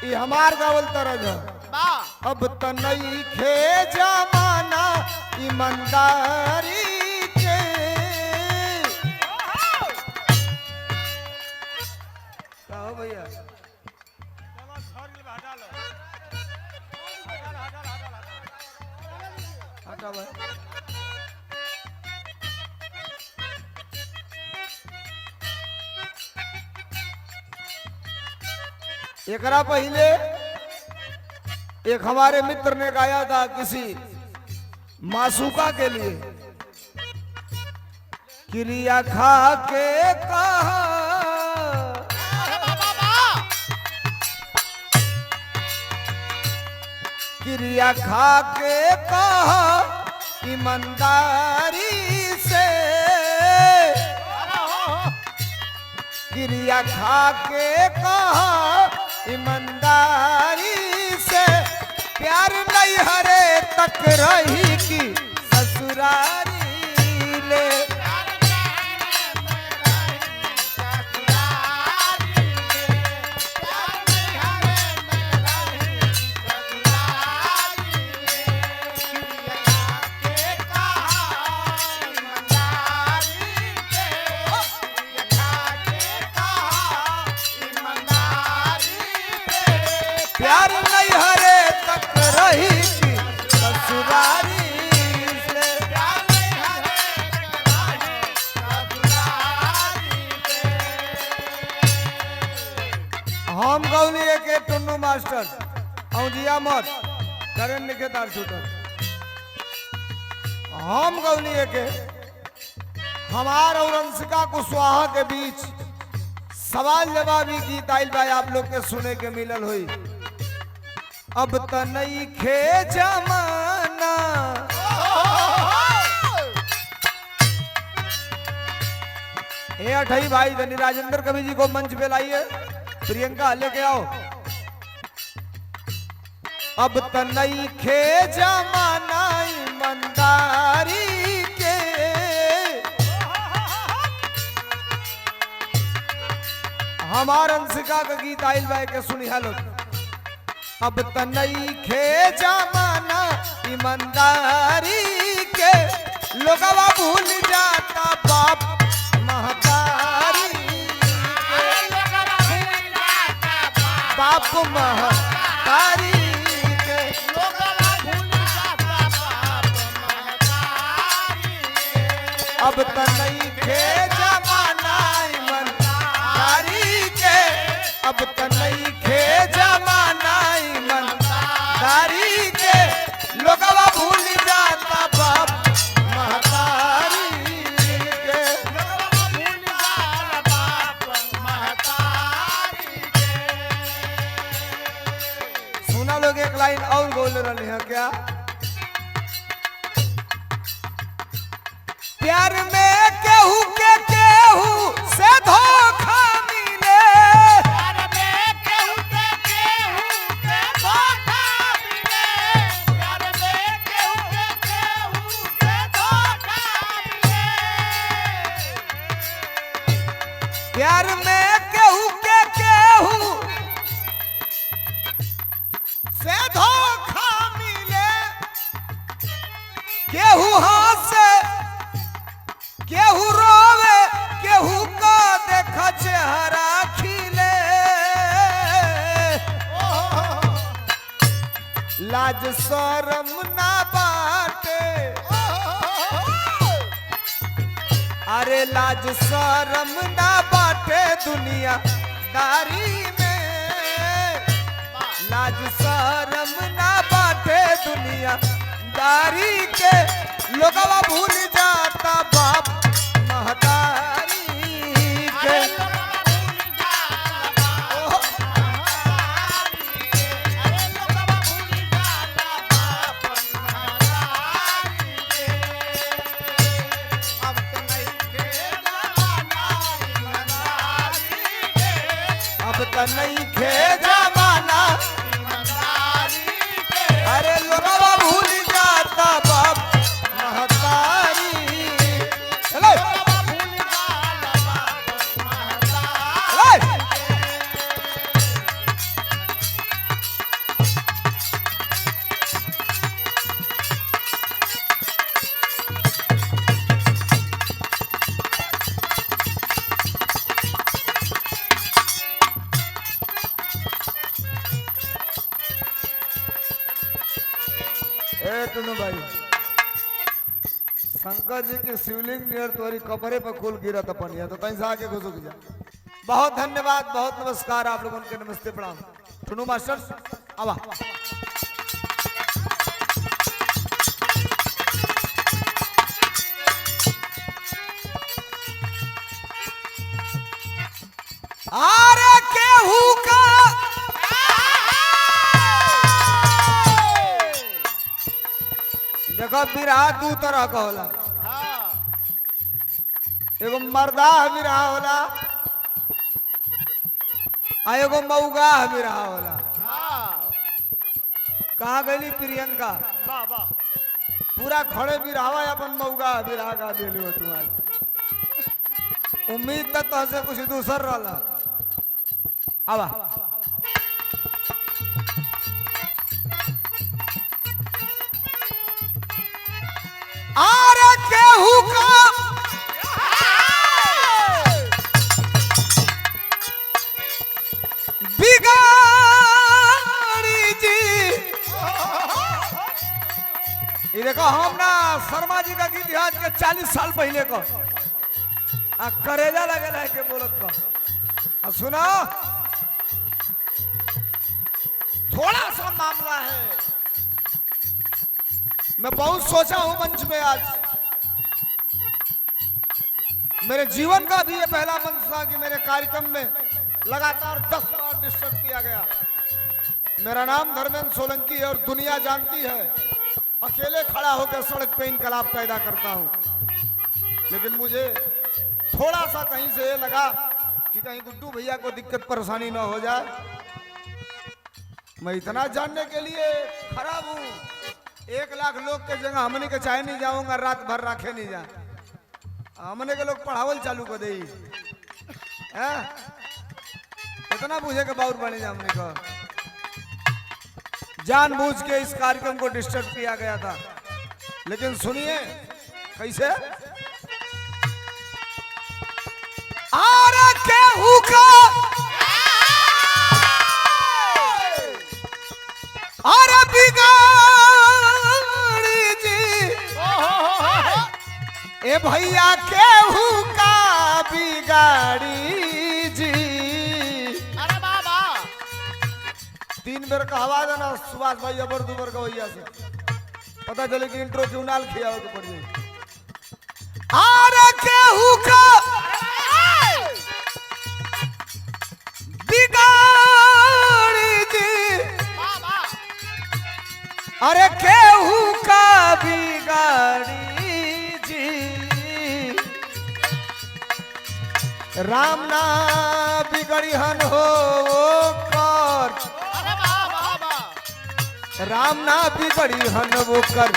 ये हमार गावल तरज अब त नई खे जमाना ईमानदारी के कहो भैया हटा भाई एकरा पहले एक हमारे मित्र ने गाया था किसी मासूका के लिए क्रिया खा के कहा क्रिया खा के कहा ईमानदारी से क्रिया खा के कहा ईमानदारी से प्यार नहीं हरे तक रही की ससुरारी ले प्यार नहीं हरे तक रही की ससुरारी से हम गौनी के टुन्नू मास्टर औजिया मत करण निकेतार छूटल हम गौनी के हमार और अंशिका कुशवाहा के बीच सवाल जवाबी गीत आइल बा आप लोग के सुने के मिलल हुई अब त नई खे जमाना ये अठई भाई धनी राजेंद्र कवि जी को मंच पे लाइए प्रियंका लेके आओ अब त नई खे जमाना ईमानदारी के हमार अंशिका का गीत आइल बा के सुनी हालो अब त नई खे जमाना ईमानदारी के लोगवा भूल जाता बाप महतारी बाप महतारी के अब त नई खे जमाना ईमानदारी के अब त नई खे जमाना ईमानदारी के लोगवा भूल जाता बाप महतारी के सुना लोग एक लाइन और बोल रहे हैं क्या प्यार में केहू के केहू से धोखा मिले प्यार में केहू के केहू से धोखा मिले केहू हंसे केहू रोवे केहू का देखा चेहरा खिले लाज शरम ना बाटे अरे लाज शरम ना बाटे दुनिया दारी में लाज शरम ना बाटे दुनिया दारी के लोगवा भूल जाता बाप महतारी के अब त नई खे जमाना अरे लोगवा भूल जाता बाप महतारी हेलो ए टुनू भाई, शंकर जी की शिवलिंग नियर तुम्हारी कपड़े पर खूल गिरा था पनिया, तो कहीं से आके घुसुक जा। बहुत धन्यवाद, बहुत नमस्कार आप लोगों के, नमस्ते प्रणाम। टुनू मास्टर आवा। अरे केहू का देखो बिरहा दू तरह का होला, एगो मर्दा बिरहा होला आ एगो मऊगा बिरहा होला। कहाँ गई प्रियंका? पूरा खड़े बिरहावा अपन मऊगा बिरहा गा दिली हो तुम आज। उम्मीद तो तुझसे कुछ दूसर रहा। आवा आरे केहू का बिगाड़ी जी। ये देखो हम ना शर्मा जी का गीत याद के 40 साल पहले को करेजा लगे है के बोलत को। सुनो, थोड़ा सा मामला है, मैं बहुत सोचा हूं मंच में आज। मेरे जीवन का भी ये पहला मंच था कि मेरे कार्यक्रम में लगातार 10 बार डिस्टर्ब किया गया। मेरा नाम धर्मेंद्र सोलंकी है और दुनिया जानती है अकेले खड़ा होकर सड़क पे इनकलाब पैदा करता हूं। लेकिन मुझे थोड़ा सा कहीं से ये लगा कि कहीं गुड्डू भैया को दिक्कत परेशानी ना हो जाए। मैं इतना जानने के लिए खराब हूं, 1 लाख लोग के जगह हमने के चाहे नहीं जाऊंगा, रात भर रखे नहीं जा, हमने के लोग पढ़ावल चालू कर दे। इतना बुझे के बाउर बने जा। हमने को जानबूझ के इस कार्यक्रम को डिस्टर्ब किया गया था। लेकिन सुनिए कैसे। आरे केहू का अरे बिगाड़ी जी। ए भैया केहू का बिगाड़ी जी। अरे बाबा 3 बेर का आवाज है ना सुभाष भाई अबर दुबर का भैया से पता चले कि इंट्रो क्यों नाल खिया हो तो पड़ जाए। अरे केहू का बिगाड़ी जी। अरे केहू का बिगाड़ी जी। राम ना बिगड़ी हन हो कर, राम ना बिगड़ी हन वो कर,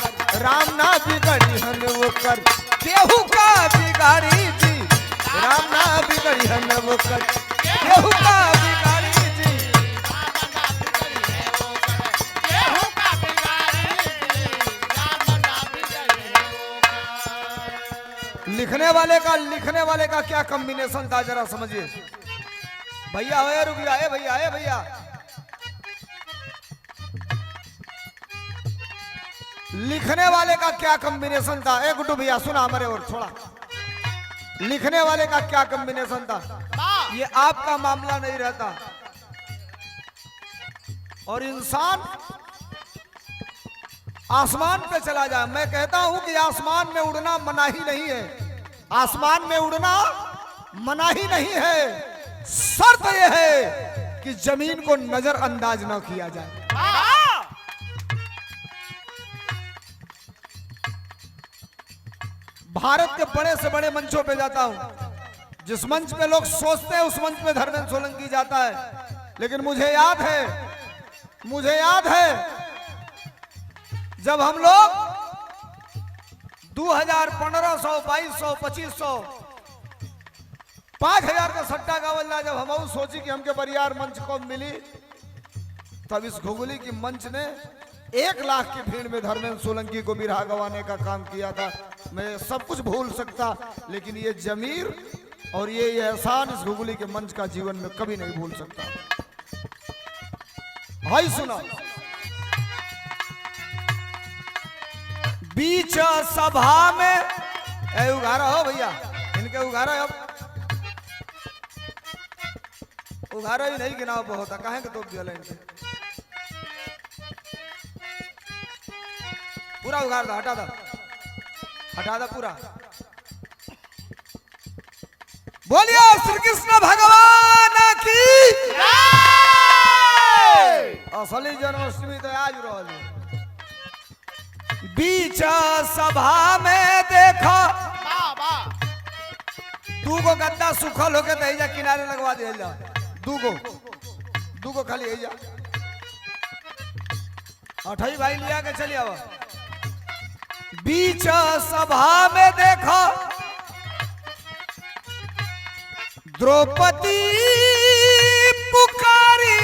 राम ना बिगड़ी हन वो कर। केहू का बिगाड़ी जी, राम ना बिगड़ी हन वो कर। केहू का बिगाड़ी जी, लिखने वाले का क्या कॉम्बिनेशन था जरा समझिए। भैया हो रुक जाए, भैया है भैया। लिखने वाले का क्या कॉम्बिनेशन था? ए गुड्डू भैया सुना हमारे और थोड़ा। लिखने वाले का क्या कॉम्बिनेशन था? ये आपका मामला नहीं रहता। और इंसान आसमान पे चला जाए, मैं कहता हूं कि आसमान में उड़ना मनाही नहीं है, आसमान में उड़ना मनाही नहीं है। शर्त यह है कि जमीन को नजरअंदाज न किया जाए। भारत के बड़े से बड़े मंचों पे जाता हूं, जिस मंच पे लोग सोचते हैं उस मंच पे धर्मेंद्र सोलंकी जाता है। लेकिन मुझे याद है जब हम लोग 2015, 2200, 2500, 5000 का सट्टा गावल ना, जब हम सोची कि हमके बरियार मंच को मिली, तब इस घुगुली की मंच ने 1 लाख की भीड़ में धर्मेंद्र सोलंकी को बिरहा गवाने का काम किया था। मैं सब कुछ भूल सकता, लेकिन ये जमीर और ये एहसान इस घुगुली के मंच का जीवन में कभी नहीं भूल सकता। भाई सुना, बीच सभा में उघारा हो भैया, इनके उघारा अब उघारा ही नहीं गिनाव बहुत है, कहें कि तो दिया इनके पूरा उघार दो, हटा दो पूरा। बोलिए श्री कृष्ण भगवान की असली जन्माष्टमी तो आज रहा। बीच सभा में देखो दूगो गद्दा सुखल होके दे जा किनारे लगवा दे जा, दूगो खाली है जा, अठाई भाई लिया के चलिए। अब बीच सभा में देखो द्रौपदी पुकारी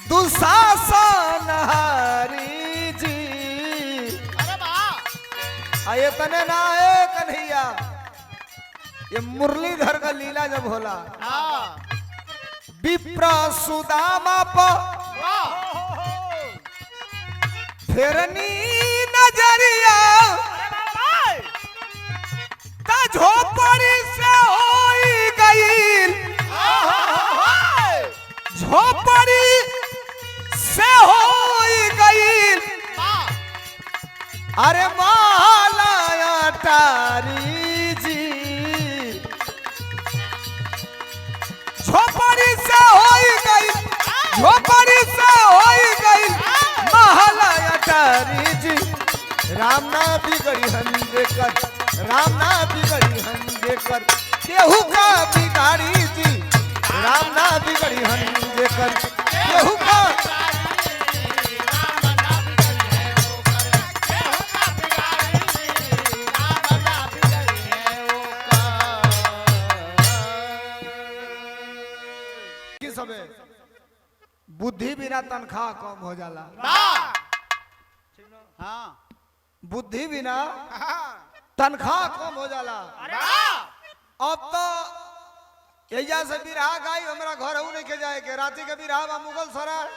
दुशासन हरी जी। आये तने ना है कन्हैया, ये मुरलीधर का लीला जब होला विप्र सुदामा पर फेरनी नजरिया ता झोपड़ी से होई गई, झोपड़ी से होई गई अरे माला अटारी जी। झोपड़ी से होई गई, झोपड़ी से होई गई माला अटारी जी। राम ना बिगड़ी हंजे कर, राम ना बिगड़ी हंजे कर केहू का बिगाड़ी जी। राम ना बिगड़ी हंजे कर केहू का बुद्धि बिना तनख्वाह कम हो जाला। बुद्धि बिना तनख्वाह कम हो जाला। अब तो एजा से बिरहा गाई हमरा घर हूं नहीं के जाए के, राती के बिरहा बा मुगल सराय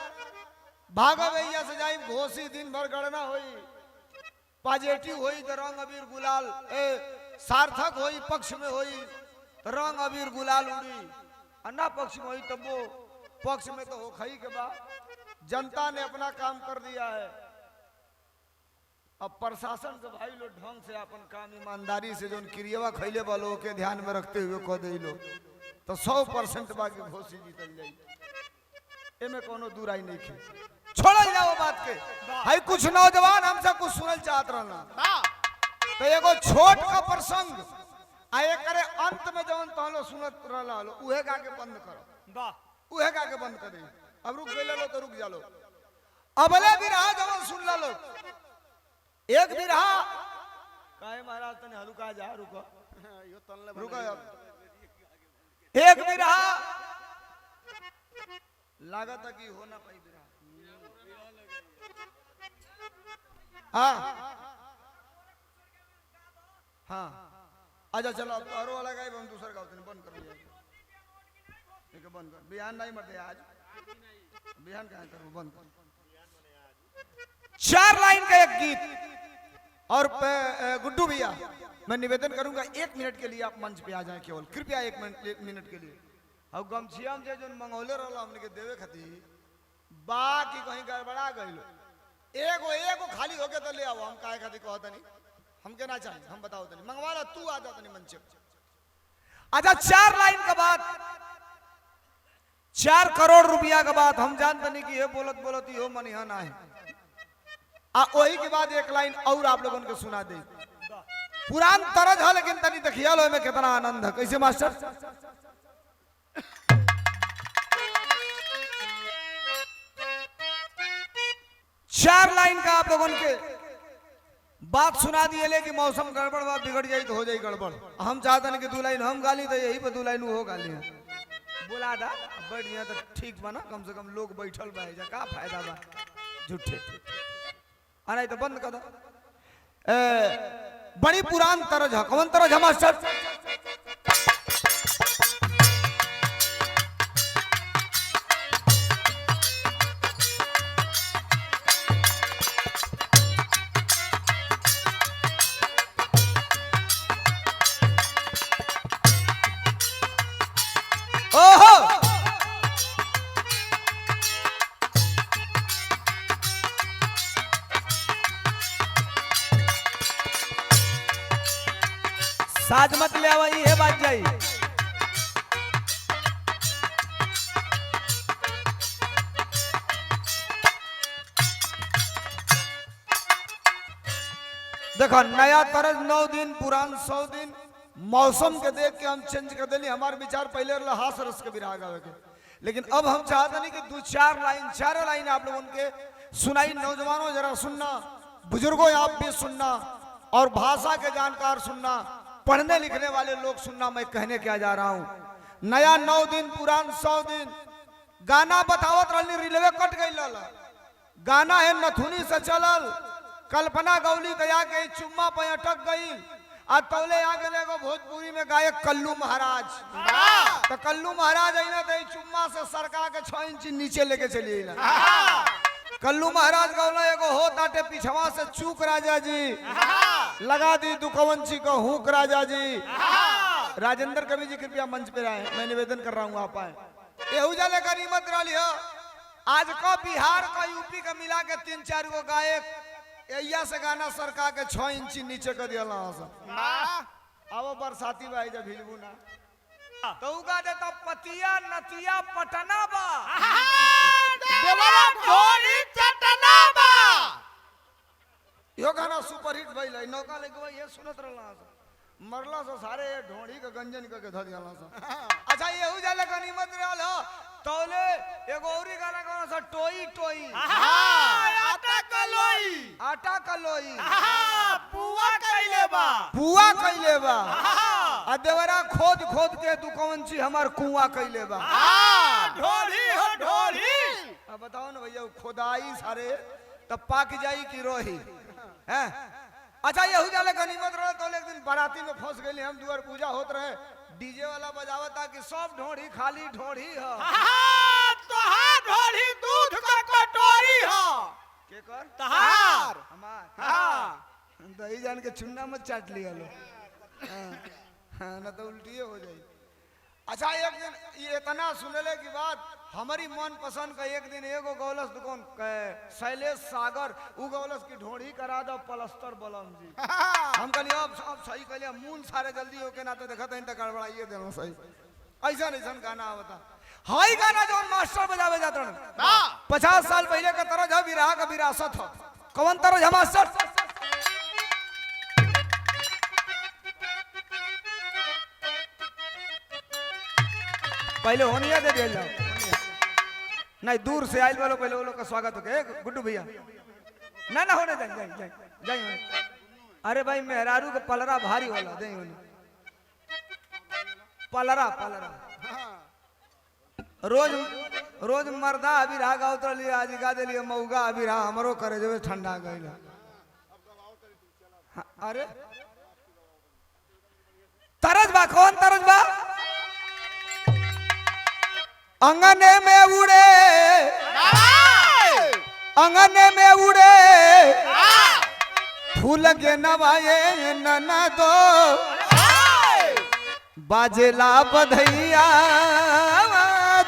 भागब एजा से जाई घोसी दिन भर गणना होई, पॉजिटिव होई तो रंग अबीर गुलाल सार्थक होई, पक्ष में होई रंग अबीर गुलाल उड़ी, अन्ना पक्ष में होई तब वो पक्ष में तो हो खई के बाद जनता ने अपना काम कर दिया है। अब प्रशासन के भाई लोग ढंग से अपन काम ईमानदारी से जो क्रियावा खैले वालों के ध्यान में रखते हुए कह दे लो तो 100% बाकी घोसी जीतल जाई, एमे कोनो दूराई नहीं खे। छोड़ जाओ बात के भाई, कुछ नौजवान हमसे कुछ सुनल चाहत रहना तो एगो छोट का प्रसंग आए करे अंत में जवन तहलो सुनत रहला लो उहे गा के बंद करो, उहे गा के बंद कर दे। अब रुक गइल लो तो रुक जा लो। अबले बिरहा जवन सुन ला लो एक बिरहा काहे महाराज तने हलुका जा रुको यो तनले रुको एक बिरहा लागत कि हो ना पाई बिरहा। हाँ हाँ आजा चलो अब तारो वाला गायब हम दूसरा गाओ तने बंद कर लिया, एक बंद कर बिहान नहीं मरते आज, बिहान कहां करो बंद कर। 4 लाइन का एक गीत और गुड्डू भैया मैं निवेदन करूंगा 1 मिनट के लिए आप मंच पे आ जाएं, केवल कृपया 1 मिनट के लिए। अब गमछिया में जो मंगौले रहला हमने के देवे खातिर बाकी कहीं गड़बड़ा गइलो, एगो खाली होके तो ले आओ, हम काहे खातिर कहत नहीं, हमके ना चाहिए, हम बताओ तनी मंगवा ला, तू आ जा तनी मंच पे। अच्छा 4 लाइन के बाद 4 करोड़ रुपया के बाद हम जानते नहीं कि ये बोलत बोलत हो मनिहा ना है। वही के बाद 1 लाइन और आप लोगों को सुना दे, पुरान तरज है लेकिन तनी देखिया लो में कितना आनंद है। कैसे मास्टर? चार लाइन का आप लोगों के बात सुना दिए ले कि मौसम गड़बड़ बात बिगड़ जाए तो हो जाए गड़बड़। हम चाहते हैं कि 2 लाइन हम गाली तो यही पे 2 लाइन वो गाली है, बुला दा बढ़िया तो ठीक बना कम से कम लोग बैठल बा जा का फायदा बा झूठे अरे तो बंद कर दो बड़ी पुरान तरज है कौन तरज है मास्टर ओहो साज मत ले आवा ये बात जाई देखो नया तरज 9 दिन पुरान 100 दिन मौसम के देख के हम चेंज कर देली हमारे विचार पहले हास रस के विराग आवे के लेकिन अब हम चाहते नहीं कि 2-4 लाइन 4 लाइन आप लोगों के सुनाई नौजवानों जरा सुनना बुजुर्गों आप भी सुनना और भाषा के जानकार सुनना पढ़ने लिखने वाले लोग सुनना मैं कहने क्या जा रहा हूं नया 9 दिन पुरान 100 दिन गाना बतावत रहनी रेलवे कट गई गाना है नथुनी से चलल कल्पना गौली गया के चुम्मा पे अटक गई आज तौले आ गए भोजपुरी में गायक कल्लू महाराज तो कल्लू महाराज आई तो चुम्मा से सरका के 6 इंच नीचे लेके चली कल्लू महाराज गौला एगो हो ताटे पिछवा से चूक राजा जी लगा दी दुखवंशी को हुक राजा जी राजेंद्र कवि जी कृपया मंच पे आए मैं निवेदन कर रहा हूँ आप आए एहू जाले गनीमत रही हो आज को बिहार का यूपी का मिला के 3-4 गो गायक एया से गाना सरका के 6 इंच नीचे कर दिया अब बरसाती भाई जब हिलबू ना तो उगा देता पतिया नतिया पटना बा देवरा ढोली चटना बा यो गाना सुपर हिट भइल नौका लेके ये सुनत रहला मरला से सारे ढोड़ी के गंजन के ध दियाला अच्छा येहू जाले गनीमत रहल हो तौले एगो औरी गाना कौन सा टोई टोई आटा कलोई पुआ कइले बा आ देवरा खोद खोद के तू कौन सी हमार कुआं कइले बा ढोली हो ढोली अब बताओ ना भैया खोदाई सारे तब पाक जाई की रोही हैं अच्छा ये जाले गनीमत रहे तो एक दिन बाराती में फंस गई हम दुआर पूजा होत रहे डीजे वाला बजावता कि सब ढोड़ी खाली ढोड़ी है तोहार ढोली दूध का कटोरी हो के कर तहार हमार हां दही जान के चुन्ना मत चाट लिया लो हां ना तो उल्टी हो जाई अच्छा एक दिन ये इतना सुनले की बात हमारी मन पसंद का एक दिन एगो गौलस दुकान शैलेश सागर उ गौलस की ढोड़ी करा दो पलस्तर बलम जी हम कहलिए अब सही कहलिए मून सारे जल्दी होके ना तो देखत हैं त गड़बड़ाइए देनो सही ऐसा ऐसा गाना आवता हाई गाना जो मास्टर बजावे जाता ना 50 साल पहले का तरह जब विराह का विरासत हो कौन तरह है मास्टर पहले होनिया दे दिया नहीं दूर से आयल वालों पहले वो लोग का स्वागत हो गया गुड्डू भैया ना ना होने जाए अरे भाई मेहरारू का पलरा भारी वाला दे पलरा पलरा रोज रोज मर्दा अभी रहा गाँव तो लिया आज गा दे लिया मऊगा अभी रहा हमरो करे जो ठंडा गई अरे तरज बा कौन तरज बा अंगने में उड़े अंगने में उड़े फूल के नवाए नना दो बाजेला बधैया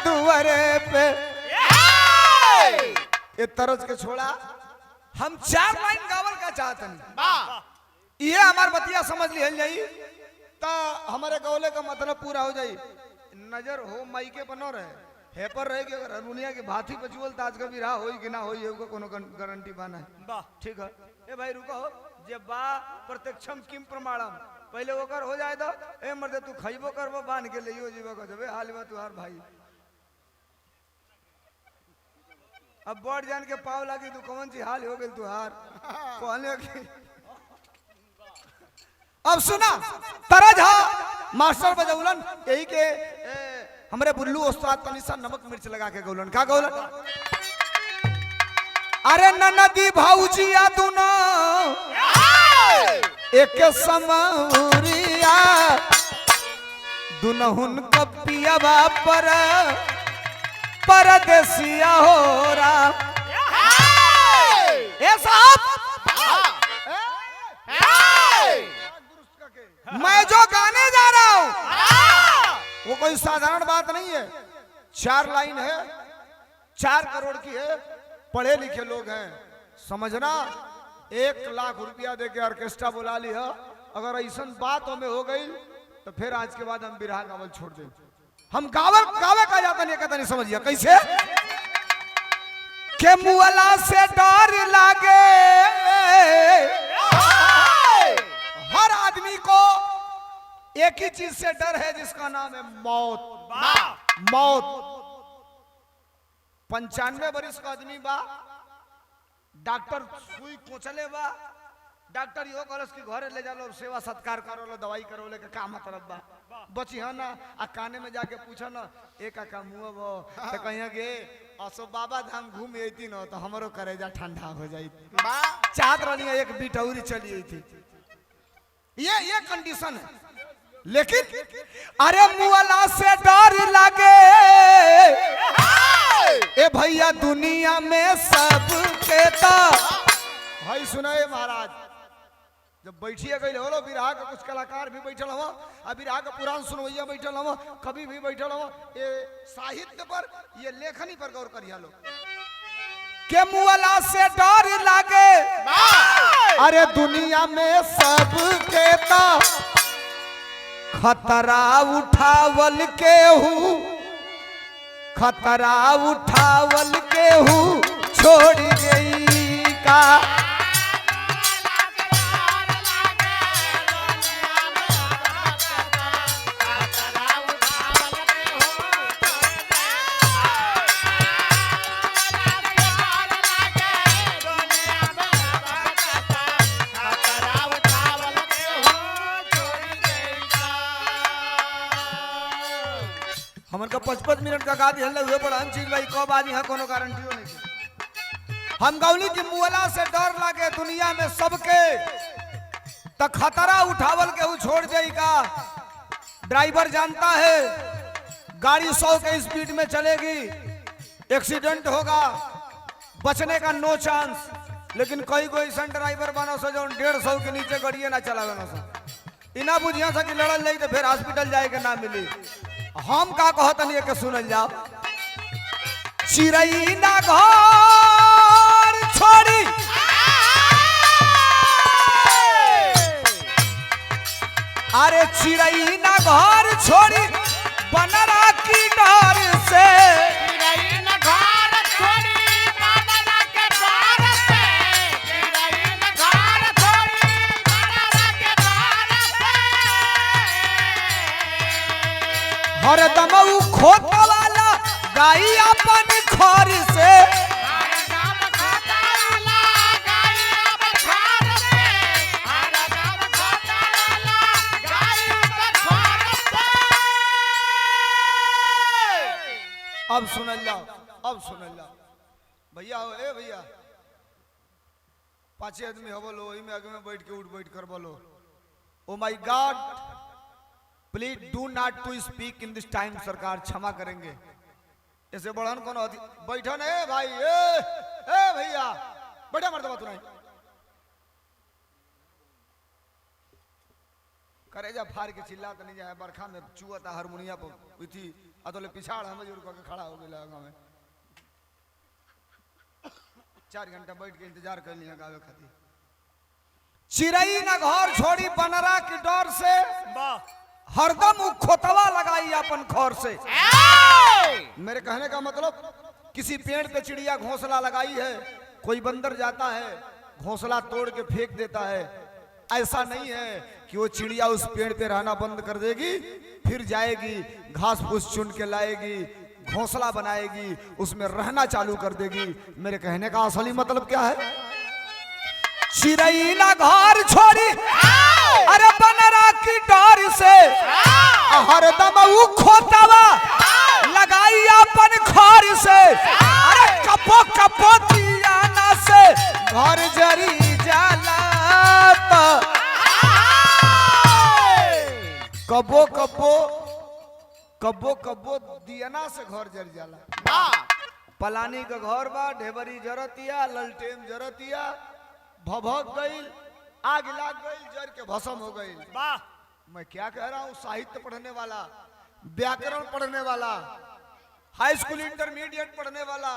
दुआरे पे ये तरज के छोड़ा हम 4 लाइन गावल का चाहते हैं ये हमार बतिया समझ ली जाई तो हमारे गौले का मतलब पूरा हो जाई नजर हो माइके पर न रहे हे पर रहे कि अगर दुनिया के भाथी पचुअल ताज का भी रहा होई कि ना होई एगो कोनो गारंटी बाना है ठीक है ए भाई रुको जे बा प्रत्यक्षम किम प्रमाणम पहले ओकर हो जाए तो ए मर्दे तू खइबो करबो बांध के लियो जीवो को जबे हाल बा तुहार भाई अब बड़ जान के पाव लागी तू कौन सी हाल हो गेल तुहार कहले कि अब सुना तरज हा मास्टर बजौलन यही के हमरे बुल्लू उस्ताद तनी सा नमक मिर्च लगा के गौलन का गौलन। अरे ननदी भौजिया दुनो एक समौरिया दुनहुन कपियावा पर परदेसिया हो राम। ए साहब मैं जो गाने जा रहा हूं वो कोई साधारण बात नहीं है। 4 लाइन है, 4 करोड़ की है, पढ़े लिखे लोग हैं, समझना। 1 लाख रुपया दे के ऑर्केस्ट्रा बुला लिया। अगर ऐसा बात हमें हो गई तो फिर आज के बाद हम बिरहा गावल छोड़ दें। हम गावल गावे का जाता नहीं कहता नहीं, समझिए कैसे के मुअला से डर लागे। हर आदमी को एक ही चीज से डर है जिसका नाम है मौत। मौत 95 वर्ष का आदमी बा, डॉक्टर सुई कोचले बा, डॉक्टर यो कलस की घरे ले जालो, सेवा सत्कार करो लो, दवाई करो ले के का मतलब बा। बची है ना आ काने में जाके पूछो ना एक का मुंह वो तो कहिया गे असो बाबा धाम घूम आती न तो हमरो करेजा ठंडा हो जाई। चाहत रही एक बिटौरी चली थी। ये कंडीशन है। लेकिन अरे मुअला से डर लागे ए भैया दुनिया में सबके ता भाई सुनाए महाराज। जब बैठिए गई हो बिरहा का कुछ कलाकार भी बैठल हो, बिरहा का पुराण सुनवैया बैठल हो, कभी भी बैठल हो, ये साहित्य पर ये लेखनी पर गौर करिया लो के मुअला से डर लागे अरे दुनिया में सबके ता खतरा उठावल के हूँ, खतरा उठावल के हूँ छोड़ गई का। हमन का 55 मिनट का गा दिहल हुए पर हम चीज भाई कब आज यहाँ कोनो गारंटी नहीं। हम गौली की मुअला से डर लागे दुनिया में सबके त खतरा उठावल के हु छोड़ जाई का। ड्राइवर जानता है गाड़ी 100 के स्पीड में चलेगी, एक्सीडेंट होगा, बचने का नो चांस। लेकिन कई कोई ऐसा ड्राइवर बना सो जो 150 के नीचे गाड़िए ना चलावे ना सो इना बुझिया सा कि लड़ल नहीं तो फिर हॉस्पिटल जाए के ना मिली। हम का कहतनी के सुनल जाओ। चिड़ई ना घर छोड़ी अरे चिड़ई ना घर छोड़ी बनरा की डर से हरदम खोत वाला गाई अपन घर से अब सुनल जाओ, अब सुनल जाओ भैया हो ए भैया 5 आदमी हो बोलो वही में आगे में बैठ के उठ बैठ कर बोलो oh my god please do not to speak in this time. सरकार क्षमा करेंगे ऐसे बढ़न कौन बैठन है भाई ए भैया बैठा मर्दबा तू नहीं करेजा फाड़ के चिल्ला तो नहीं जाए। बरखा में चुआता हारमोनिया पर थी अतोले पिछाड़ हम जरूर करके खड़ा हो गया में 4 घंटा बैठ के इंतजार कर लिया गावे खातिर। चिड़ई ना घर छोड़ी बनरा की डर से हरदम खोतवा लगाई अपन खौर से। मेरे कहने का मतलब किसी पेड़ पे चिड़िया घोंसला लगाई है, कोई बंदर जाता है घोंसला तोड़ के फेंक देता है। ऐसा नहीं है कि वो चिड़िया उस पेड़ पे रहना बंद कर देगी, फिर जाएगी घास फूस चुन के लाएगी, घोंसला बनाएगी, उसमें रहना चालू कर देगी। मेरे कहने का असली मतलब क्या है? चिड़ई ना घर छोड़ी अरे बनरा की डर से हरदम खोतवा घर जरी जाला तो कबो कबो कबो कबो दियना से घर जर जाला। पलानी का घर बा, ढेबरी जरतिया, ललटेन जरतिया, भभक गईल, आग लाग गईल, जर के भस्म हो गईल। मैं क्या कह रहा हूँ, साहित्य पढ़ने वाला, व्याकरण पढ़ने वाला, हाई स्कूल इंटरमीडिएट पढ़ने वाला,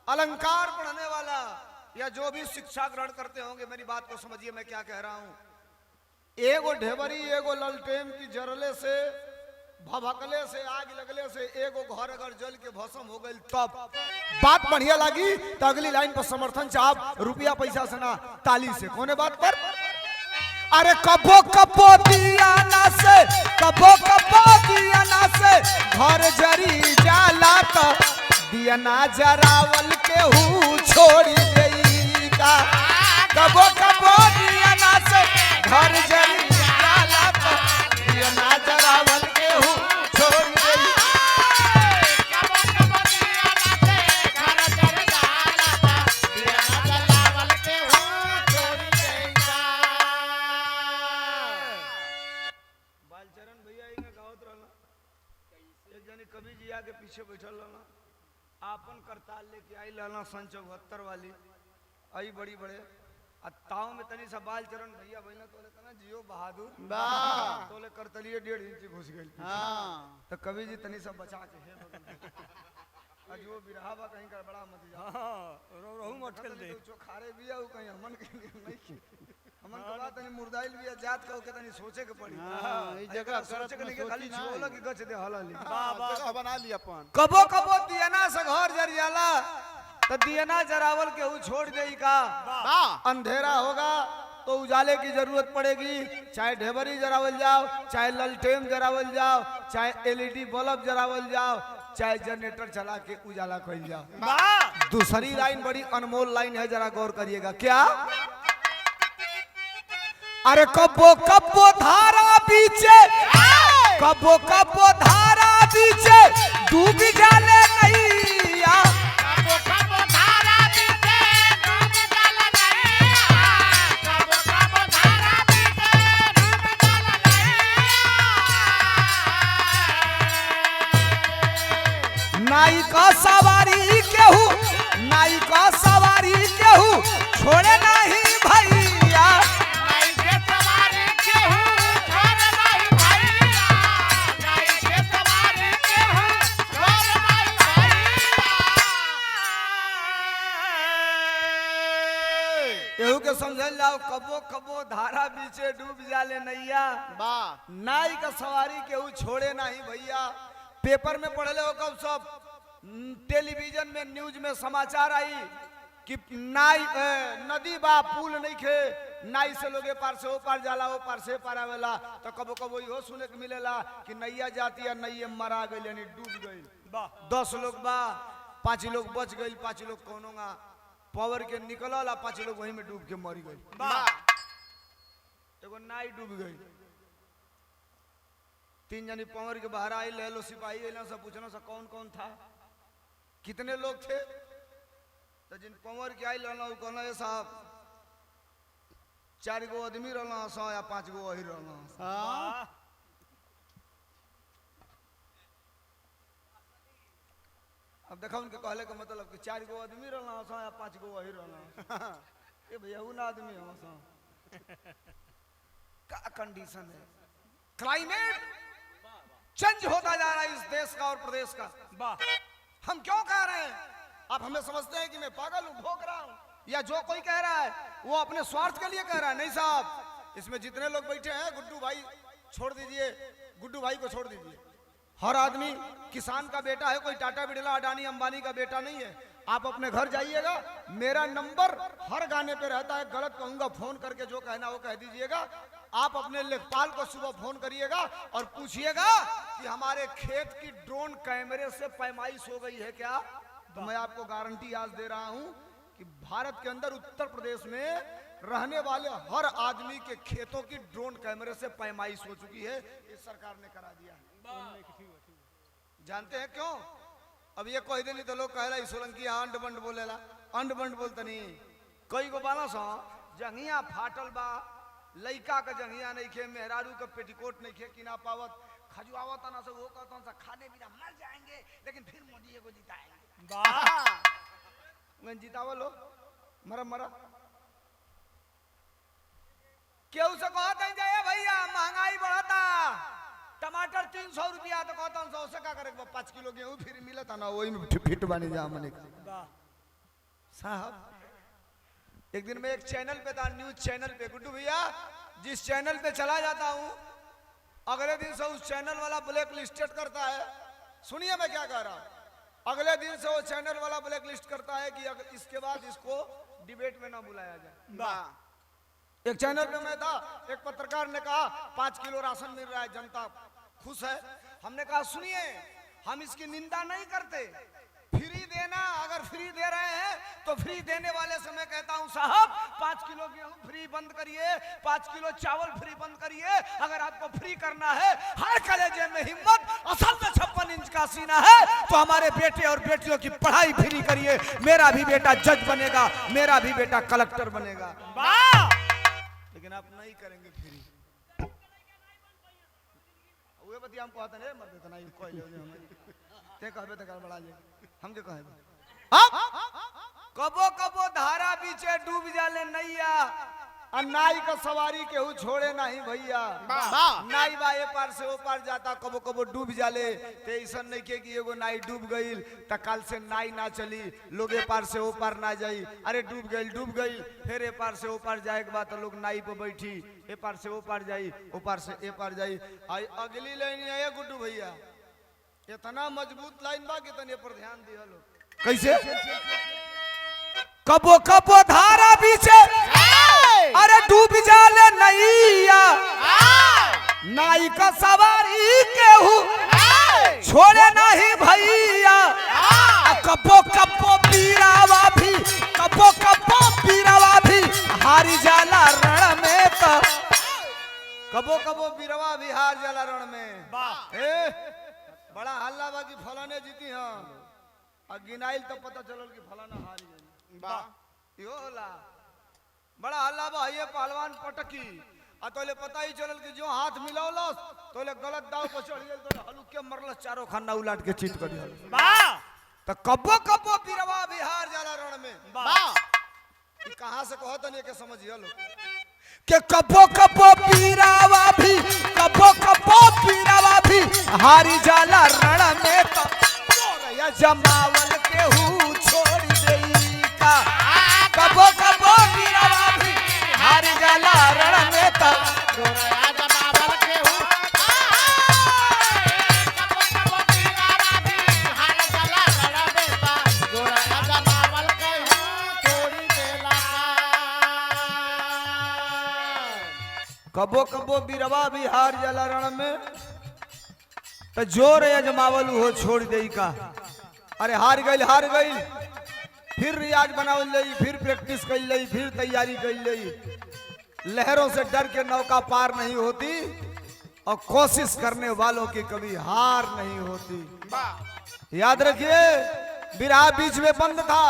अलंकार पढ़ने वाला, या जो भी शिक्षा ग्रहण करते होंगे मेरी बात को समझिए मैं क्या कह रहा हूँ। एगो ढेबरी एगो ललटेन की जरले से, भभकले से, आग लगले से एगो घर अगर जल के भस्म हो गई तब बात बढ़िया लगी तो अगली लाइन पर समर्थन चाप रुपया पैसा से ना ताली से। कोने बात पर? अरे कबो कबो दियाना से, कबो कबो दियाना से घर जरी जाला तो दियाना जरावल के हूँ छोड़ी गई का। कबो कबो दियाना से घर जरी जाला तो दियाना जरावल के हूँ छोड़ी गई। कभी जी आके पीछे बैठल रहना, आपन करताल लेके आई लाना सन 74 वाली आई बड़ी बड़े ताव में तनी सा बाल चरण भैया बहना तोले तना जियो बहादुर तोले करतलिए 1.5 इंच घुस गई। तो कभी जी तनी सा बचा के हे अजो बिरहावा कहीं कर बड़ा मत जा रहू मटकल दे जो खारे बिया उ कहीं हमन के नहीं हमन के बात तनी मुर्दाइल बिया जात कहो के तनी सोचे के पड़ी। ई जगह सोचे के नहीं खाली छोला के गछ दे हलाली जगह बना ली अपन। कबो कबो दियना से घर जर जाला तो दियना जरावल के हु छोड़ देई का। अंधेरा होगा तो उजाले की जरूरत पड़ेगी, चाहे ढेबरी जरावल जाओ, चाहे ललटेन जरावल जाओ, चाहे एलईडी बल्ब जरावल जाओ, चाहे जनरेटर चला के उजाला कर जाओ। दूसरी लाइन बड़ी अनमोल लाइन है, जरा गौर करिएगा। क्या? अरे कबो कबो धारा बीचे, कबो कबो धारा बीचे डूब जाले नैया। नाई का सवारी केहू, नाई का सवारी केहू छोड़े नहीं भैया। नाई के सवारी केहू छोड़े नहीं भैया, नाई के सवारी केहू छोड़े नहीं भैया। केहू के समझल जाओ, कबो कबो धारा बीचे डूब जाले नैया। नाई का सवारी केहू छोड़े नहीं भैया। पेपर में पढ़ले हो कब सब, टेलीविजन में न्यूज में समाचार आई कि नाई नदी बा पुल नहीं खे, नाई से लोग पार से ओ पार जाला, ओ पार से पार आवेला। तो कबो कबो इहो सुने के मिलेला कि नैया जाती है, नैये मरा गई यानी डूब गई। 10 लोग बा, 5 लोग बच गई, 5 लोग कोनोगा पावर के निकलल, 5 लोग वहीं में डूब के मरी गई। एगो नाई डूब गई, 3 जनी पावर के बाहर आई, ले लो सिपाही अला सब पूछना सा कौन कौन था, कितने लोग थे। तो जिन पावर के आई रहना कहना है साहब 4 गो आदमी रहना सा या 5 गो वही रहना। अब देखा उनके कहले का मतलब कि 4 गो आदमी रहना सा या 5 गो वही रहना। ये भैया उन आदमी है सा का कंडीशन है। क्लाइमेट चेंज होता जा रहा है इस देश का और प्रदेश का। हम क्यों कह रहे हैं? आप हमें समझते हैं कि मैं पागल हूं, भोग रहा हूं, या जो कोई कह रहा है वो अपने स्वार्थ के लिए कह रहा है? नहीं साहब, इसमें जितने लोग बैठे हैं, गुड्डू भाई छोड़ दीजिए, गुड्डू भाई को छोड़ दीजिए। हर आदमी किसान का बेटा है, कोई टाटा बिरला अडानी अंबानी का बेटा नहीं है। आप अपने घर जाइएगा, मेरा नंबर हर गाने पे रहता है, गलत कहूंगा फोन करके जो कहना वो कह दीजिएगा। आप अपने लेखपाल को सुबह फोन करिएगा और पूछिएगा कि हमारे खेत की ड्रोन कैमरे से पैमाइश हो गई है क्या। तो मैं आपको गारंटी आज दे रहा हूं कि भारत के अंदर उत्तर प्रदेश में रहने वाले हर आदमी के खेतों की ड्रोन कैमरे से पैमाइश हो चुकी है। इस सरकार ने करा दिया है। जानते हैं क्यों? अब ये कोई दिन तो लोग कह रहा है सोलंकी अंड बंड बोलेला, अंड बंड बोलता नहीं, कई गो बाला सा जंगिया फाटल बा, लइका का जंगिया नहीं खे, मेहरारू का पेटीकोट नहीं खे किना पावत, खजुआवत ना से वो कहता सा खाने बिना मर जाएंगे लेकिन फिर मोदी को जिताएंगे। वाह जितावो लो मरा मरा केहू से कहते हैं जाए भैया महंगाई बढ़ता, टमाटर 300 रुपया तो कहता हूँ 100 से का करे 5 किलो गेहूं फिर मिला था ना वही में फिट बनी जा मने साहब। एक दिन मैं एक चैनल पे था, न्यूज चैनल पे, गुड्डू भैया जिस चैनल पे चला जाता हूँ अगले दिन से उस चैनल वाला ब्लैक लिस्टेड करता है। सुनिए मैं क्या कह रहा हूँ, अगले दिन से वो चैनल वाला ब्लैक लिस्ट करता है कि अगर इसके बाद इसको डिबेट में ना बुलाया जाए। वाह एक चैनल पे मैं था, एक पत्रकार ने कहा 5 किलो राशन मिल रहा है, जनता खुश है। हमने कहा सुनिए हम इसकी निंदा नहीं करते, फ्री देना अगर फ्री दे रहे हैं तो फ्री देने वाले से मैं कहता हूं साहब 5 किलो गेहूं फ्री बंद करिए, 5 किलो चावल फ्री बंद करिए। अगर आपको फ्री करना है, हर कलेजे में हिम्मत, असल में 56 इंच का सीना है तो हमारे बेटे और बेटियों की पढ़ाई फ्री करिए। मेरा भी बेटा जज बनेगा, मेरा भी बेटा कलेक्टर बनेगा। वाह लेकिन आप नहीं करेंगे फ्री। उहे बतिया हम कहते नहीं मर देता नहीं कोई ले हमें ते कहबे त कर बड़ा ले हम के कहबे कबो कबो धारा बीचे डूब जाले नैया, आ नाई का सवारी केहू छोड़े नहीं भैया। नाई बा ए पार से ओ पार जाता, कबो कबो डूब जाले ते ऐसा नहीं के कि एगो नाई डूब गईल त काल से नाई ना चली, लोग ए पार से ओ पार ना जाई। अरे डूब गईल फिर ए पार से ओ पार जाए के बाद लोग नाई पे बैठी, ए पार से ओ पार जाई, ओ पार से ए पार जाई। आई अगली लाइन है गुड्डू भैया, इतना मजबूत लाइन बा कि तने पर ध्यान दिया लोग कैसे कबो कबो धारा बीचे अरे डूब जाले नैया, नाई का सवारी केहू छोड़े नहीं भैया। कबो कबो पीरावा भी, कबो कबो पीरावा भी हारी जाला रण में तो, कबो कबो पीरावा भी हार जाला रण में। बड़ा हल्ला बा कि फलाने जीती हाँ, और गिनाइल तो पता चलल कि फलाना हारी गई। वाह यो होला बड़ा हल्ला बा, ये पहलवान पटकी आ तोले पता ही चलल कि जो हाथ मिलावलस तोले गलत दाव पर चढ़ गेल, तोले हलुके मरलस, चारों खाना उलाट के चीत कर दिया। वाह तो कब्बो कब्बो बीरवा बिहार जाला रण में। वाह ई कहां से कहत नहीं के समझियो लोग के कब्बो कब्बो बीरावा भी, कब्बो कब्बो बीरावा भी हारी जाला रण में तो या जमावल केहू छोड़ देई का। कब्बो कब्बो बीरावा भी हारी जाला रण में तो कबो कबो बीरवा भी हार जाला रण में तो जोर अजमावल हो छोड़ दे का। अरे हार गई फिर रियाज बनावल लई, फिर प्रैक्टिस कर लई, फिर तैयारी कर लई। लहरों से डर के नौका पार नहीं होती और कोशिश करने वालों की कभी हार नहीं होती। याद रखिए बिरहा बीच में बंद था,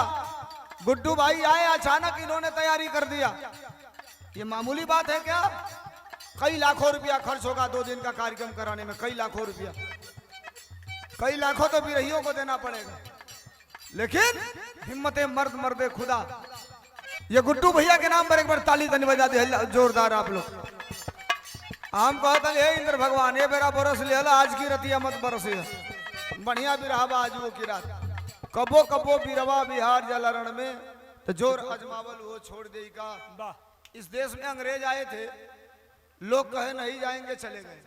गुड्डू भाई आए अचानक इन्होंने तैयारी कर दिया। ये मामूली बात है क्या? कई लाखों रुपया खर्च होगा 2 दिन का कार्यक्रम कराने में, कई लाखों रुपया, कई लाखों तो बिरहियों को देना पड़ेगा। लेकिन हिम्मते मर्द मर्दे खुदा। ये गुड्डू भैया के नाम पर एक बार ताली तनी बजा दे जोरदार आप लोग। हम कहते हैं इंद्र भगवान ये बेरा बरस ले आज की रतिया मत बरसे, बढ़िया बिरहा आज वो की रात। कबो कबो बिरवा बिहार जाला रण में तो जोर अजमावल वो छोड़ दे का। इस देश में अंग्रेज आए थे, लोग कहे नहीं जाएंगे चले गए।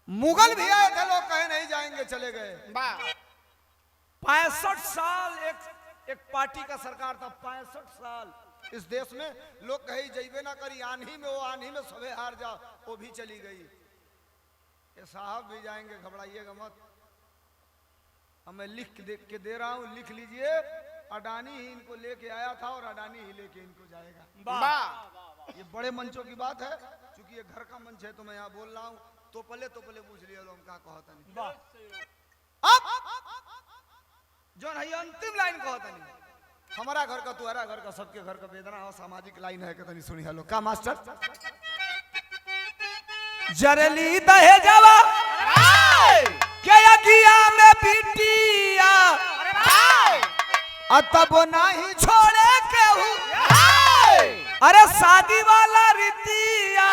मुगल भी आए थे, लोग कहे नहीं जाएंगे चले गए। 65 साल एक पार्टी का सरकार था, 65 साल इस देश में लोग कहे जइबे ना करी, आंधी में वो आंधी में सबे हार जाओ, वो भी चली गई। ये साहब भी जाएंगे, घबराइएगा मत, हमें लिख के दे रहा हूं, लिख लीजिए। अडानी ही इनको लेके आया था और अडानी ही लेके इनको जाएगा। ये बड़े मंचों की बात है, क्योंकि ये घर का मंच है तो मैं यहाँ बोल रहा हूँ। तो पले पूछ लिया लो हम का कहता नहीं। अब जो है अंतिम लाइन कहता नहीं, हमारा घर का तुम्हारा घर का सबके घर का वेदना और सामाजिक लाइन है कि सुनी हेलो का मास्टर जरली दहेजवा के अगिया में बिटिया तब नहीं छोड़े केहू अरे शादी वाला रीतिया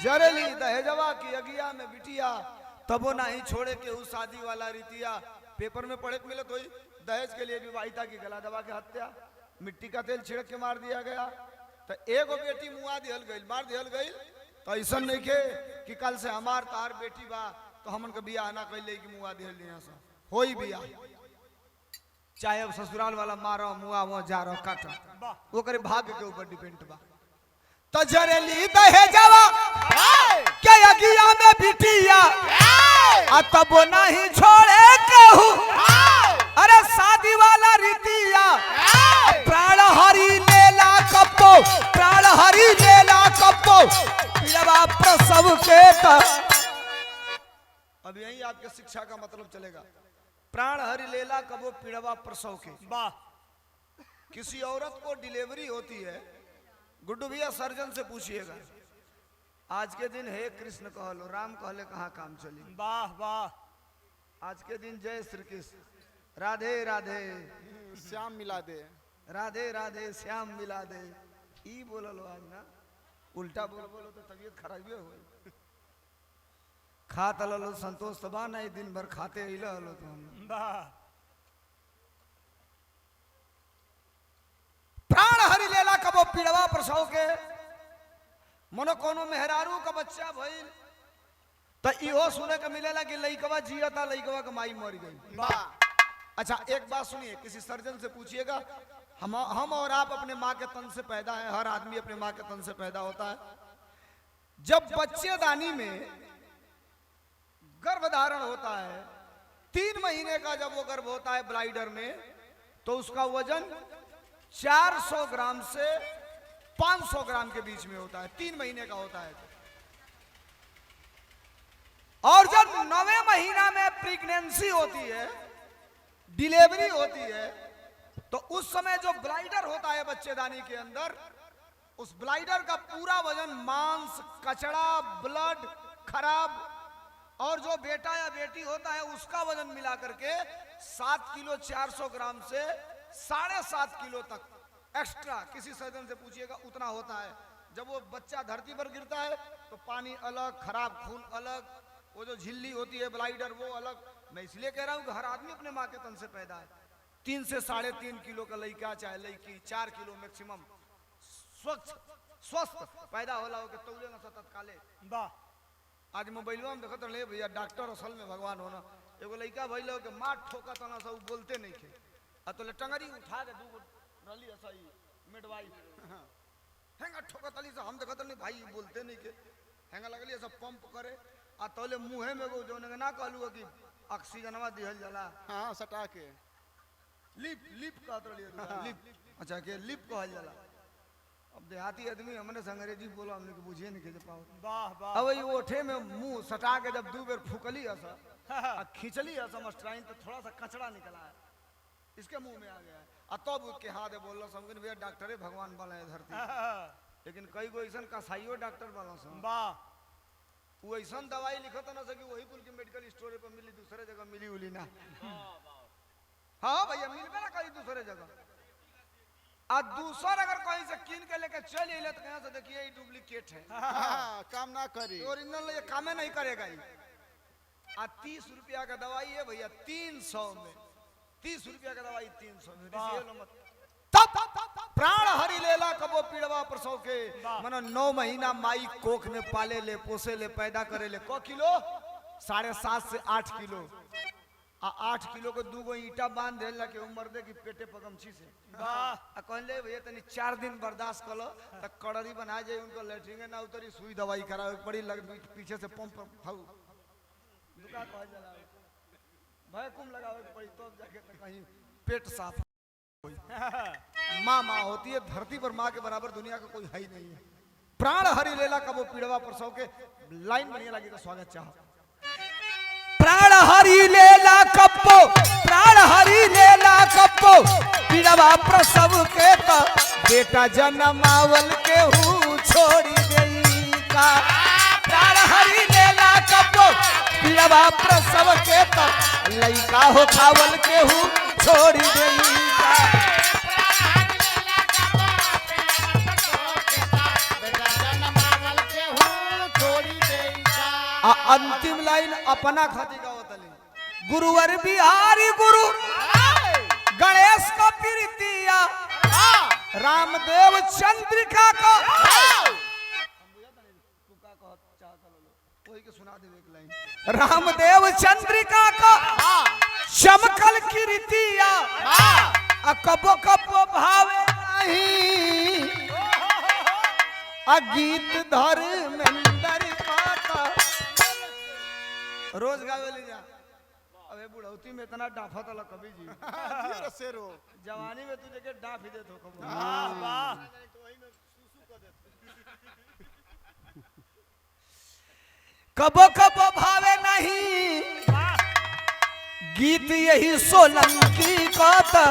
जरली दहेजवा की अगिया में बिटिया तब नहीं छोड़े केहू शादी वाला रीतिया। पेपर में पढ़े मिले तो दहेज के लिए विवाहिता की गला दबा के हत्या, मिट्टी का तेल छिड़क के मार दिया गया। तो एगो बेटी मुआ दिहल गई, मार दिहल गई। तो ऐसा नहीं के कि कल से हमार तार बेटी बा तो हमन के बियाह ना कैले कि मुआ दिहल दिया सा होई बियाह, चाहे अब ससुराल वाला मारो मुआ वो जा रहो काटा वो करे भाग्य के ऊपर डिपेंड बा। तो जरेली दहेजवा के अगिया में बिटिया तब नहीं छोड़े केहू अरे शादी वाला रीतिया प्राण हरि लेला कप्पो प्राण हरि लेला कप्पो पीड़वा प्रसव के अब यही आपके शिक्षा का मतलब चलेगा। प्राण हरि लेला कबो पीड़वा प्रसव के। वाह। किसी औरत को डिलीवरी होती है, गुड्डू भैया सर्जन से पूछिएगा आज के दिन हे कृष्ण कहलो राम कहले कहाँ काम चली। वाह वाह। आज के दिन जय श्री कृष्ण राधे राधे श्याम मिला दे, राधे राधे श्याम मिला दे ई बोलो आज ना उल्टा बोलो तो तबीयत खराब हो खात लो संतोष तबा नहीं दिन भर खाते लो तो वाह। प्राण हरि लेला कबो पीड़वा प्रसव के मनो कोनो मेहरारू का बच्चा भइल तो इहो सुने के मिलेला कि लइकवा जियता लइकवा के माई मर गई। वाह। अच्छा एक बात सुनिए, किसी सर्जन से पूछिएगा हम और आप अपने माँ के तन से पैदा है, हर आदमी अपने माँ के तन से पैदा होता है। जब बच्चेदानी में गर्भ धारण होता है 3 महीने का जब वो गर्भ होता है ब्लाइडर में तो उसका वजन 400 ग्राम से 500 ग्राम के बीच में होता है, 3 महीने का होता है। और जब 9वें महीना में प्रेगनेंसी होती है, डिलीवरी होती है, तो उस समय जो ब्लाइडर होता है बच्चेदानी के अंदर, उस ब्लाइडर का पूरा वजन मांस, कचड़ा, ब्लड खराब और जो बेटा या बेटी होता है उसका वजन मिला करके 7 किलो 400 ग्राम से 7.5 किलो तक एक्स्ट्रा, किसी सर्जन से पूछिएगा उतना होता है। जब वो बच्चा धरती पर गिरता है तो पानी अलग, खराब खून अलग, वो जो झिल्ली होती है ब्लाइडर वो अलग। मैं इसलिए कह रहा हूँ कि हर आदमी अपने माँ के तन से पैदा है। 3 से 3.5 किलो का लड़का चाहे लड़की 4 किलो मैक्सिमम स्वस्थ पैदा होला हो के तौले न सतत काले। वाह। आज मोबाइलवा में देखत रहे भैया डॉक्टर असल में भगवान होना, एगो लड़का भइल हो के मार ठोका तना सब बोलते नहीं थे आ तो टंगरी उठा के दूगो रली सही मिडवाइफ हैंगा ठोका तली से हम देखत नहीं भाई बोलते नहीं के हैंगा लगली सब पंप करे आ तोले मुंहे में वो जोने ना कहलू कि ऑक्सीजनवा दिहल जाला। हाँ सटा के लिप कहत रही लिप। अच्छा के लिप कहल जाला। अब देहाती आदमी हमने से अंग्रेजी बोला हमने के बुझे नहीं के पाओ। वाह वाह। अब ये ओठे में मुंह सटा के जब 2 बेर फूकली ऐसा खींचली ऐसा मस्टराइन तो थोड़ा सा कचड़ा निकला है इसके मुंह में आ गया है। तब के हाथ बोल समझ भैया डॉक्टरे भगवान बना है धरती, लेकिन कई गो ऐसा कसाईयो डॉक्टर बना सन। वाह। वो ऐसा दवाई लिखत ना सकी वही कुल के मेडिकल स्टोर पर मिली, दूसरे जगह मिली उली ना। हाँ भैया मिलबे ना कहीं दूसरे जगह। दूसर अगर कहीं से कीन के लेके चल अले तो कहाँ से देखिए ये डुप्लीकेट है। हाँ, काम ना करी, ओरिजिनल ये कामे नहीं करेगा ये। 30 रुपया का दवाई है भैया 300 में, 30 रुपया का दवाई 300 में। तब प्राण हरि लेला कबो पीड़वा प्रसव के मनो 9 महीना माई कोख में पाले ले, पोसे ले, पैदा करे ले। को किलो 7.5 से 8 किलो 8 किलो को 2 गो ईटा बांध देला के उमर दे की पेटे पगमछी से। वाह। कहले भैया तनी 4 दिन बर्दाश्त कलो त कड़री बना जाए उनको लेटरिंग ना उतरी सुई दवाई करावे पड़ी लग पीछे से पंप हाउ दुका कह जाला वैक्यूम लगावे पड़ी तब जाके त कहीं पेट साफ होई। माँ होती है धरती पर, माँ के बराबर दुनिया का कोई है ही नहीं है। प्राण हरि लेला कबो पीड़वा प्रसव के। लाइन बढ़िया लगी तो स्वागत चाहो। प्राण हरि लेला कब्बो, प्राण हरि लेला कपो पीड़वा प्रसव के तो बेटा जन्मावल के हूँ छोड़ी गई का प्राण हरि लेला कपो पीड़वा प्रसव के तो लइका हो खावल के हूँ छोड़ी गई का अंतिम लाइन अपना खाती का होतले गुरुवर बिहारी गुरु गणेश का प्रीतिया रामदेव चंद्रिका का रामदेव चंद्रिका का चमकल कीर्तिया कबो कबो भावे नहीं गीत धर्मेंद्र का रोज गावे ले जा अबे बुढ़ौती में इतना डाफा तो कभी जी शेरो जवानी में तुझे के डाफ ही दे तो कबो वाह कबो कबो भावे नहीं गीत यही सोलंकी का तो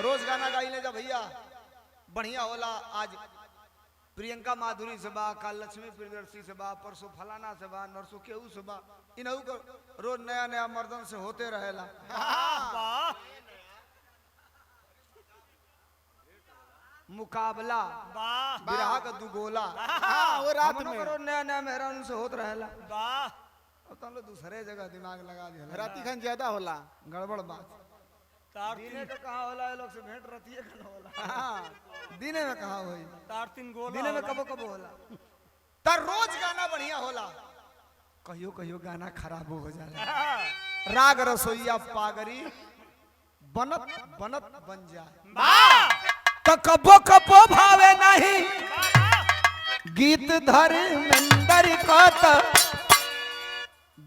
रोज गाना गाई ले जा भैया बढ़िया होला आज प्रियंका माधुरी से बा काल लक्ष्मी प्रियदर्शी से बा परसों फलाना से बा नरसों केहू से बा इनहू को रोज नया नया मर्दन से होते रहेला मुकाबला वाह बिरहा का दुगोला वो रात हम लोग में रोज नया नया मेहरान से होत रहेला वाह अब तो हम लोग दूसरे जगह दिमाग लगा दिया राती खान ज्यादा होला गड़बड़ बात तार दिने का कहाँ होला ये लोग से भेंट रतिये का न होला हाँ, दिने में कहाँ होई तार तीन गोला दिने में कबो कबो होला तर रोज गाना बढ़िया होला कहियो कहियो गाना खराब हो जाला राग रसोईया पागरी बनत बनत बन जाए वाह तो कबो कबो भावे नहीं गीत धर्मेंद्र का तो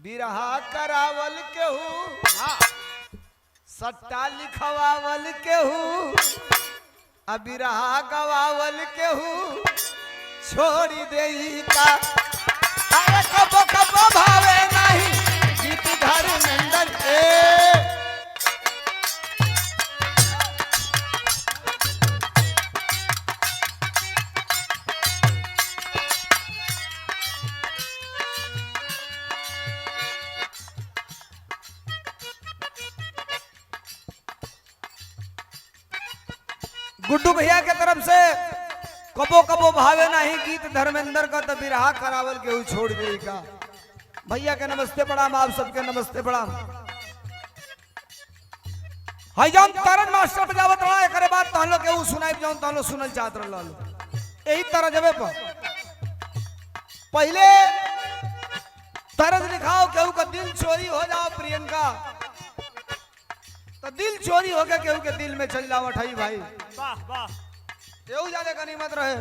बिरहा करावल केहू सट्टा लिखवावल केहू अबिरहा गवावल केहू छोड़ी देई का अरे कबो कबो भावे नहीं गीत धर्मेंद्र गुड्डू भैया के तरफ से कबो कबो भावे नहीं गीत धर्मेंद्र का तो बिरहा करावल के छोड़ गई का भैया के नमस्ते प्रणाम आप सबके नमस्ते प्रणाम हाई जान तारन मास्टर बजावत रहा एक बात तो हम लोग के सुनाई जाऊं तो हम लोग सुनल चाहत रहा यही तरह जबे पर पहले तरज लिखाओ केहू का दिल चोरी हो जाओ प्रियंका तो दिल चोरी हो गया केहू के दिल में चल जाओ ठई भाई वाह वाह केहू ज्यादा गनीमत रहे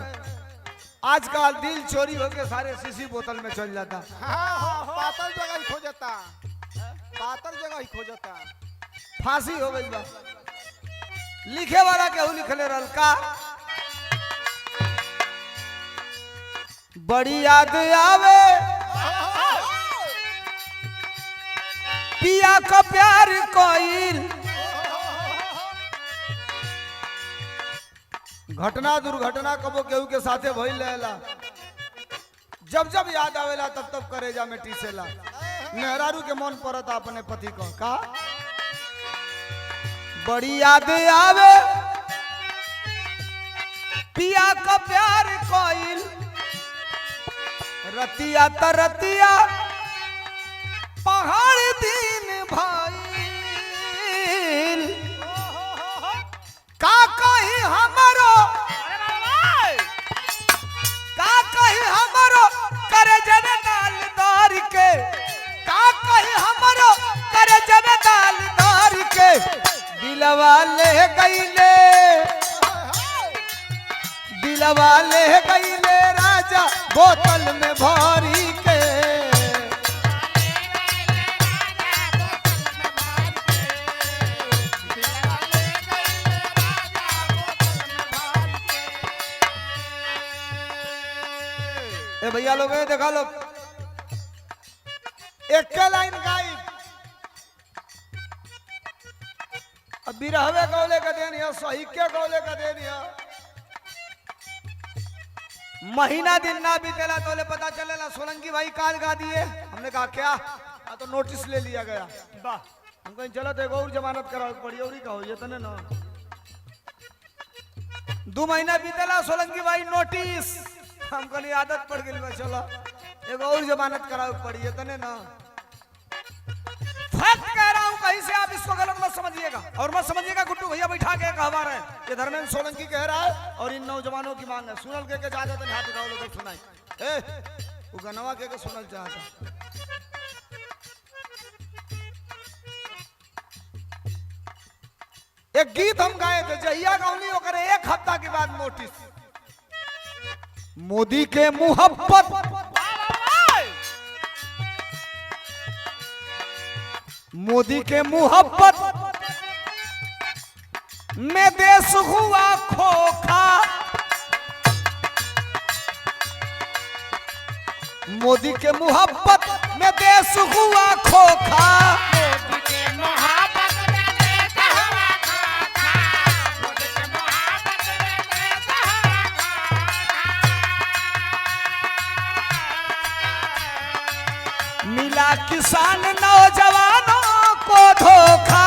आजकल दिल चोरी हो के सारे शीशी बोतल में चल जाता हाँ, पातल जगह ही खोजता पातल जगह ही खोजता फांसी हो गई बा लिखे वाला केहू लिखले रहल का बड़ी याद आवे पिया का प्यार कोइल घटना दुर्घटना कबो केहू के साथे भइल रहेला जब जब याद आवेला तब तब करेजा में टीसेला मेहरारू के मन पड़ता अपने पति को का बड़ी याद आवे पिया का प्यार कोइल रतिया तरतिया पहाड़ दिन भाई का कहीं हमारो का कहीं हमारो करे जब दाल दार के का कहीं हमारो करे जब दाल दार के दिलवा ले गईले दिलवा ले गईले राजा बोतल में भरी के ए भैया लोग देखा लोग एक लाइन गाई बिरहवे गौले का देन है, सही के गौले का देन है। महीना दिन ना बीतेला तो ले पता चलेला सोलंकी भाई काल गा दिए। हमने कहा क्या? तो नोटिस ले लिया गया। वाह हम कहीं चलो तो और जमानत कराओ पड़ी और कहो ये तने ना 2 महीना बीतेला सोलंकी भाई नोटिस। हम कहीं आदत पड़ गई चलो एक और जमानत कराओ पड़ी है तने ना। फैक्ट कह रहा हूं, कहीं से आप इसको गलत मत समझिएगा और मत समझिएगा गुड्डू भैया बैठा के कहवा रहे हैं। ये धर्मेंद्र सोलंकी कह रहा है और इन नौजवानों की मांग है। सुनल के चाहता तो हाथ उठाओ लोग सुनाई ए वो गनवा के सुनल चाहता। एक गीत हम गाए थे जहिया गौनी होकर 1 हफ्ता के बाद नोटिस। मोदी के मुहब्बत मोदी के मुहब्बत में देश हुआ खोखा। मोदी के मुहब्बत में देश हुआ खोखा। मिला किसान नौजवानों को धोखा।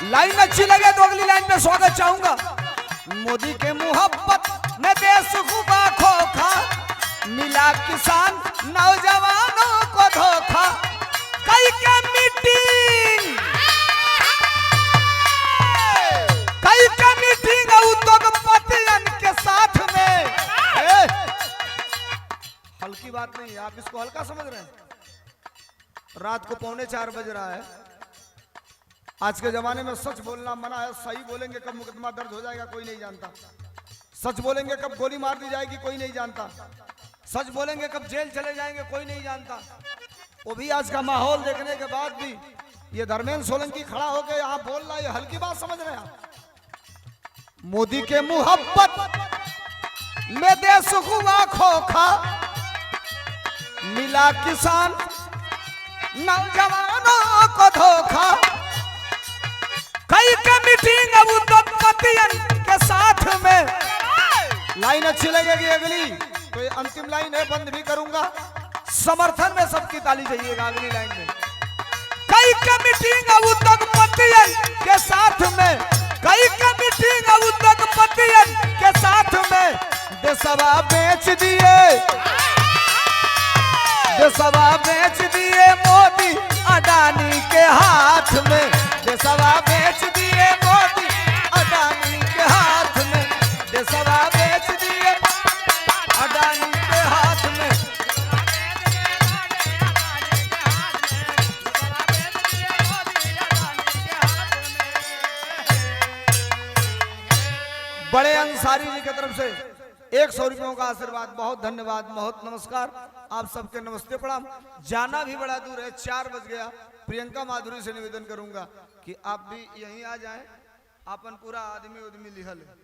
लाइन अच्छी लगे तो अगली लाइन पे स्वागत चाहूंगा। मोदी के मुहब्बत में देश हुआ खोखा। मिला किसान नौजवानों को धोखा। कई का मीटिंग उद्योगपतियों के साथ में। हल्की बात नहीं है, आप इसको हल्का समझ रहे हैं। रात को 3:45 बज रहा है। आज के जमाने में सच बोलना मना है। सही बोलेंगे कब मुकदमा दर्ज हो जाएगा कोई नहीं जानता। सच बोलेंगे कब गोली मार दी जाएगी कोई नहीं जानता। सच बोलेंगे कब जेल चले जाएंगे कोई नहीं जानता। वो भी आज का माहौल देखने के बाद भी ये धर्मेंद्र सोलंकी खड़ा होकर यहाँ बोल रहा है, ये हल्की बात समझ रहे हैं आप। मोदी के मुहब्बत में देश हुआ खोखा। मिला किसान नौजवानों को धोखा। कई का मीटिंग अब उद्योगपतियों के साथ में। लाइन अच्छी लगेगी अगली तो ये अंतिम लाइन है, बंद भी करूंगा। समर्थन में सबकी ताली चाहिएगा अगली लाइन में। कई का मीटिंग अब उद्योगपतियों के साथ में। कई का मीटिंग अब उद्योगपतियों के साथ में। देशवा बेच दिए, देशवा बेच दिए मोदी अडानी के हाथ में। देशवा बेच दिए मोदी अडानी के हाथ में। देशवा बेच दिए अडानी के हाथ में। बड़े अंसारी जी की तरफ से 100 रुपयों का आशीर्वाद। बहुत धन्यवाद, बहुत नमस्कार। आप सबके नमस्ते प्रणाम। जाना भी बड़ा दूर है, 4 बज गया। प्रियंका माधुरी से निवेदन करूंगा कि आप भी यहीं आ जाएं। अपन पूरा आदमी उदमी लिखल है।